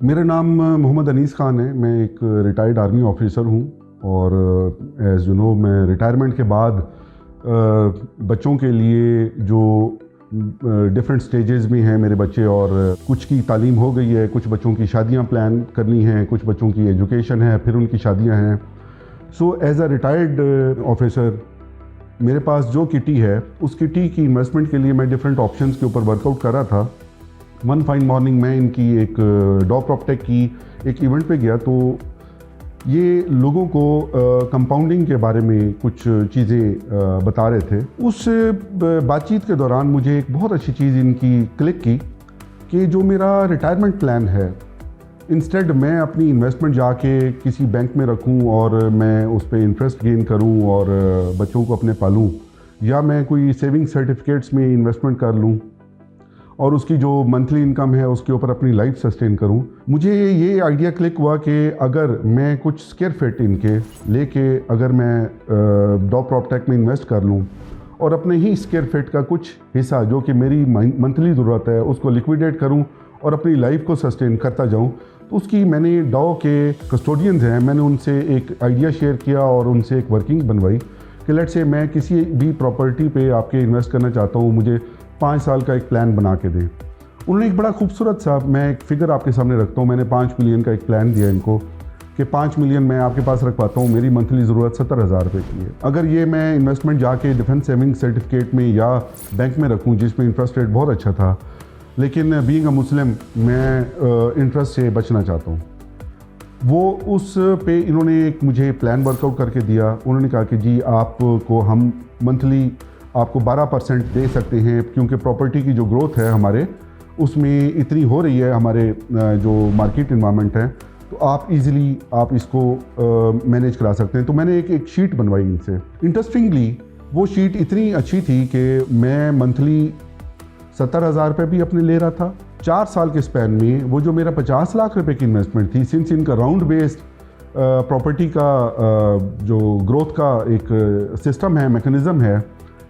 मेरा नाम मोहम्मद अनीस खान है। मैं एक रिटायर्ड आर्मी ऑफिसर हूँ और एज़ यू नो मैं रिटायरमेंट के बाद बच्चों के लिए जो डिफरेंट स्टेजेस में हैं मेरे बच्चे, और कुछ की तालीम हो गई है, कुछ बच्चों की शादियाँ प्लान करनी हैं, कुछ बच्चों की एजुकेशन है, फिर उनकी शादियाँ हैं। So as a retired officer मेरे पास जो किटी है, उस किटी की इन्वेस्टमेंट के लिए मैं डिफरेंट ऑप्शंस के ऊपर वर्कआउट कर रहा था। वन फाइन मॉर्निंग मैं इनकी एक डॉ प्रॉपटेक की एक इवेंट पे गया, तो ये लोगों को कंपाउंडिंग के बारे में कुछ चीज़ें बता रहे थे। उस बातचीत के दौरान मुझे एक बहुत अच्छी चीज़ इनकी क्लिक की कि जो मेरा रिटायरमेंट प्लान है, इंस्टेड मैं अपनी इन्वेस्टमेंट जाके किसी बैंक में रखूं और मैं उस पर इंटरेस्ट गेन करूं और बच्चों को अपने पालूं, या मैं कोई सेविंग सर्टिफिकेट्स में इन्वेस्टमेंट कर लूं और उसकी जो मंथली इनकम है उसके ऊपर अपनी लाइफ सस्टेन करूं, मुझे ये आइडिया क्लिक हुआ कि अगर मैं कुछ स्क्वायर फीट इनके लेके अगर मैं डॉ प्रॉपटेक में इन्वेस्ट कर लूं और अपने ही स्क्वायर फीट का कुछ हिस्सा जो कि मेरी मंथली ज़रूरत है उसको लिक्विडेट करूं और अपनी लाइफ को सस्टेन करता जाऊं, तो उसकी मैंने डॉ के कस्टोडियंस हैं, मैंने उनसे एक आइडिया शेयर किया और उनसे एक वर्किंग बनवाई कि लेट्स से मैं किसी भी प्रॉपर्टी पे आपके इन्वेस्ट करना चाहता हूँ, मुझे 5 साल का एक प्लान बना के दें। उन्होंने एक बड़ा खूबसूरत सा, मैं एक फ़िगर आपके सामने रखता हूँ, मैंने 5 मिलियन का एक प्लान दिया इनको कि 5 मिलियन मैं आपके पास रख पाता हूँ, मेरी मंथली ज़रूरत 70,000 रुपये की है। अगर ये मैं इन्वेस्टमेंट जाके डिफेंस सेविंग सर्टिफिकेट में या बैंक में रखूँ जिसमें इंटरेस्ट रेट बहुत अच्छा था, लेकिन बीइंग अ मुस्लिम मैं इंटरेस्ट से बचना चाहता हूँ, वो उस पे इन्होंने एक मुझे प्लान वर्कआउट करके दिया। उन्होंने कहा कि जी आपको हम मंथली आपको 12% दे सकते हैं, क्योंकि प्रॉपर्टी की जो ग्रोथ है हमारे उसमें इतनी हो रही है, हमारे जो मार्केट इन्वायरमेंट है, तो आप इजीली आप इसको मैनेज करा सकते हैं। तो मैंने एक शीट बनवाई इनसे। इंटरेस्टिंगली वो शीट इतनी अच्छी थी कि मैं मंथली 70,000 रुपये भी अपने ले रहा था। 4 साल के स्पैन में वो जो मेरा 50 लाख रुपए की इन्वेस्टमेंट थी, सिंस इनका राउंड बेस्ड प्रॉपर्टी का जो ग्रोथ का एक सिस्टम है, मैकेनिज़्म है,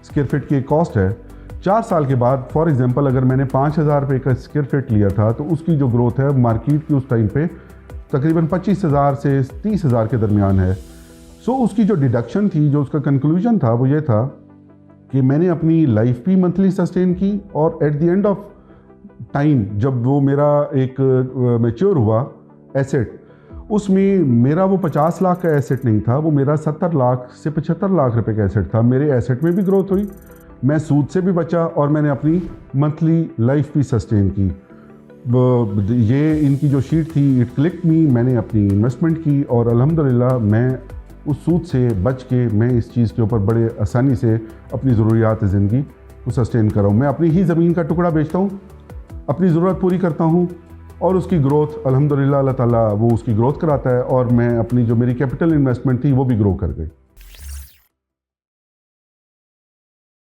स्क्वायर फीट की एक कॉस्ट है, 4 साल के बाद फॉर एग्जांपल अगर मैंने 5,000 रुपये का स्क्वायर फीट लिया था तो उसकी जो ग्रोथ है मार्केट की उस टाइम पे तकरीबन 25,000 से 30,000 के दरमियान है। सो उसकी जो डिडक्शन थी, जो उसका कंक्लूजन था, वो ये था कि मैंने अपनी लाइफ भी मंथली सस्टेन की और at the end of time जब वो मेरा एक मैच्योर हुआ एसेट, उसमें मेरा वो 50 लाख का एसेट नहीं था, वो मेरा 70 लाख से 75 लाख रुपए का एसेट था। मेरे एसेट में भी ग्रोथ हुई, मैं सूद से भी बचा और मैंने अपनी मंथली लाइफ भी सस्टेन की। ये इनकी जो शीट थी, इट क्लिक मी, मैंने अपनी इन्वेस्टमेंट की और अल्हम्दुलिल्लाह मैं उस सूद से बच के मैं इस चीज़ के ऊपर बड़े आसानी से अपनी ज़रूरियात ज़िंदगी को सस्टेन कर रहा हूँ। मैं अपनी ही ज़मीन का टुकड़ा बेचता हूँ, अपनी ज़रूरत पूरी करता हूँ और उसकी ग्रोथ अल्हम्दुलिल्लाह अल्लाह ताला वो उसकी ग्रोथ कराता है, और मैं अपनी जो मेरी कैपिटल इन्वेस्टमेंट थी वो भी ग्रो कर गई।